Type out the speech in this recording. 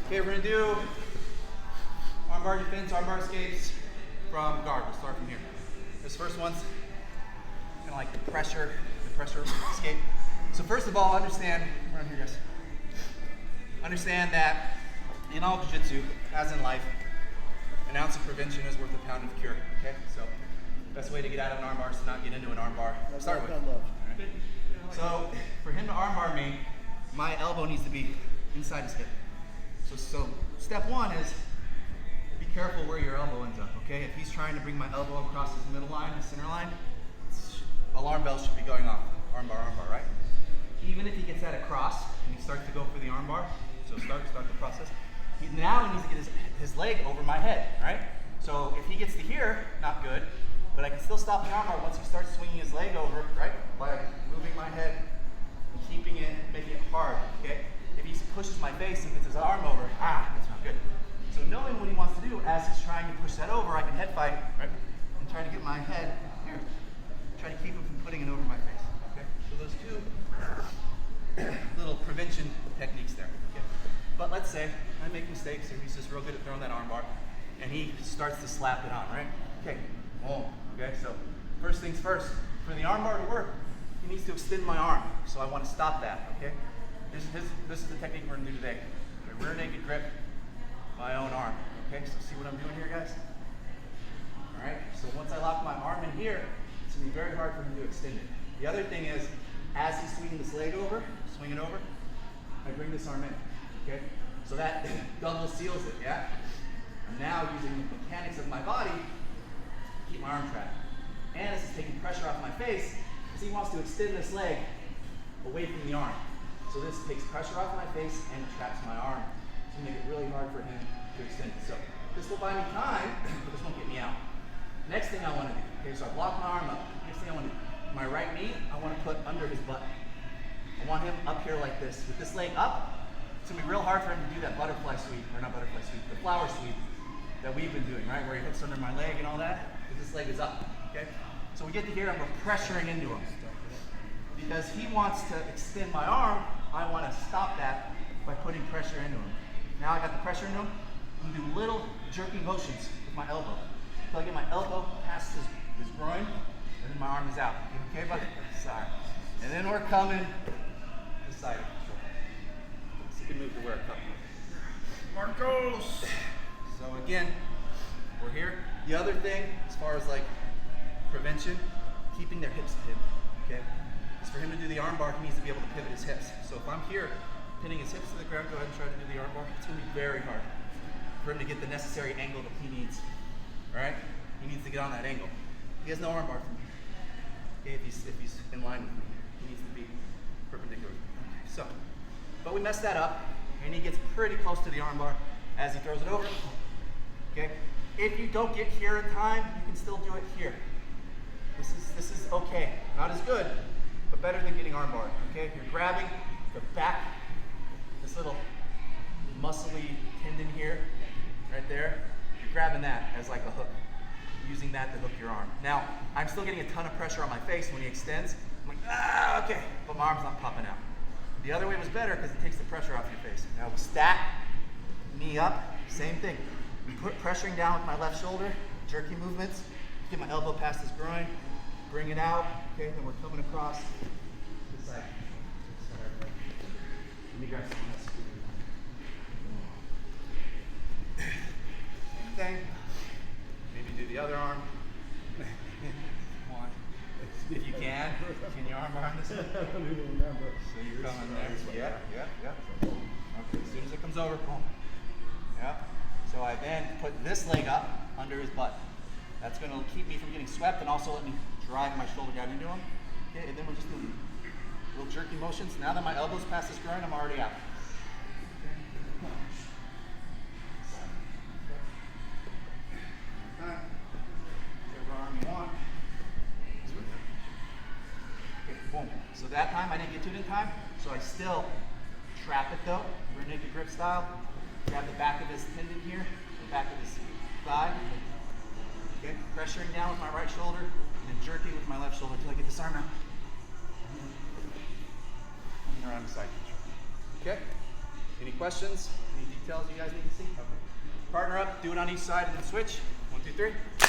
Okay, we're gonna do armbar defense, armbar escapes from guard. We'll start from here. This first one's kind of like the pressure escape. So first of all, understand, around here guys, understand that in all jiu-jitsu, as in life, an ounce of prevention is worth a pound of cure, okay? So best way to get out of an armbar is to not get into an armbar to start with. Right? So for him to armbar me, my elbow needs to be inside his hip. So step one is be careful where your elbow ends up, okay? If he's trying to bring my elbow across his middle line, his center line, alarm bell should be going off. Armbar, right? Even if he gets that across and he starts to go for the armbar, so start the process. Now he needs to get his leg over my head, right? So if he gets to here, not good, but I can still stop the armbar once he starts swinging his leg over, right? By moving my head and keeping it, making it hard, okay? If he pushes my face and gets his arm over, that's not good. So knowing what he wants to do as he's trying to push that over, I can head fight, right? And try to get my head here. Try to keep him from putting it over my face, okay? So those two little prevention techniques there, okay? But let's say I make mistakes and he's just real good at throwing that armbar and he starts to slap it on, right? Okay, boom, okay? So first things first, for the armbar to work, he needs to extend my arm. So I want to stop that, okay? This is the technique we're gonna do today. Okay, rear naked grip, my own arm, okay? So see what I'm doing here, guys? All right, so once I lock my arm in here, it's gonna be very hard for him to extend it. The other thing is, as he's swinging this leg over, swing it over, I bring this arm in, okay? So that double seals it, yeah? I'm now using the mechanics of my body to keep my arm trapped. And this is taking pressure off my face, because he wants to extend this leg away from the arm. So this takes pressure off my face and it traps my arm to make it really hard for him to extend it. So this will buy me time, but this won't get me out. Next thing I want to do, okay, so I've locked my arm up. Next thing I want to do, my right knee, I want to put under his butt. I want him up here like this. With this leg up, it's going to be real hard for him to do that butterfly sweep, or not butterfly sweep, the flower sweep that we've been doing, right? Where he hooks under my leg and all that, because this leg is up, okay? So we get to here and we're pressuring into him. Because he wants to extend my arm, I want to stop that by putting pressure into him. Now I got the pressure into him, I'm going to do little jerky motions with my elbow. Until I get my elbow past his groin, and then my arm is out. You okay, buddy? Sorry. And then we're coming to side. So you can move to where it comes. Marcos! So again, we're here. The other thing, as far as like prevention, keeping their hips pinned, okay? Is for him to do the armbar, he needs to be able to pivot his hips. So if I'm here, pinning his hips to the ground, go ahead and try to do the armbar. It's gonna be very hard for him to get the necessary angle that he needs, all right? He needs to get on that angle. He has no armbar for me. Okay, if he's in line with me, he needs to be perpendicular. Okay, so, but we messed that up, and he gets pretty close to the armbar as he throws it over. Okay, if you don't get here in time, you can still do it here. This is okay, not as good, but better than getting armbarred. Okay, you're grabbing the back, this little muscly tendon here, right there. You're grabbing that as like a hook, using that to hook your arm. Now, I'm still getting a ton of pressure on my face when he extends. I'm like, okay, but my arm's not popping out. The other way was better because it takes the pressure off your face. Now, stack, knee up, same thing. Pressuring down with my left shoulder, jerky movements, get my elbow past his groin, bring it out, okay, then we're coming across this side. Let me grab some of this. Same thing. Maybe do the other arm. One. If you can you arm around this one? I don't even remember. So you're coming there. Yeah. Okay, as soon as it comes over, boom. Yeah. So I then put this leg up under his butt. That's going to keep me from getting swept and also let me drive my shoulder down into him. Okay, and then we're just doing little jerky motions. Now that my elbow's past his groin, I'm already out. Whichever arm you want. Okay, boom. So that time I didn't get to it in time, so I still trap it though, rear naked grip style. Grab the back of his tendon here, the back of his thigh. Okay, pressuring down with my right shoulder, and then jerking with my left shoulder until I get this arm out. Coming around the side. Okay? Any questions? Any details? details you guys need to see? Partner up, do it on each side and then switch. 1, 2, 3.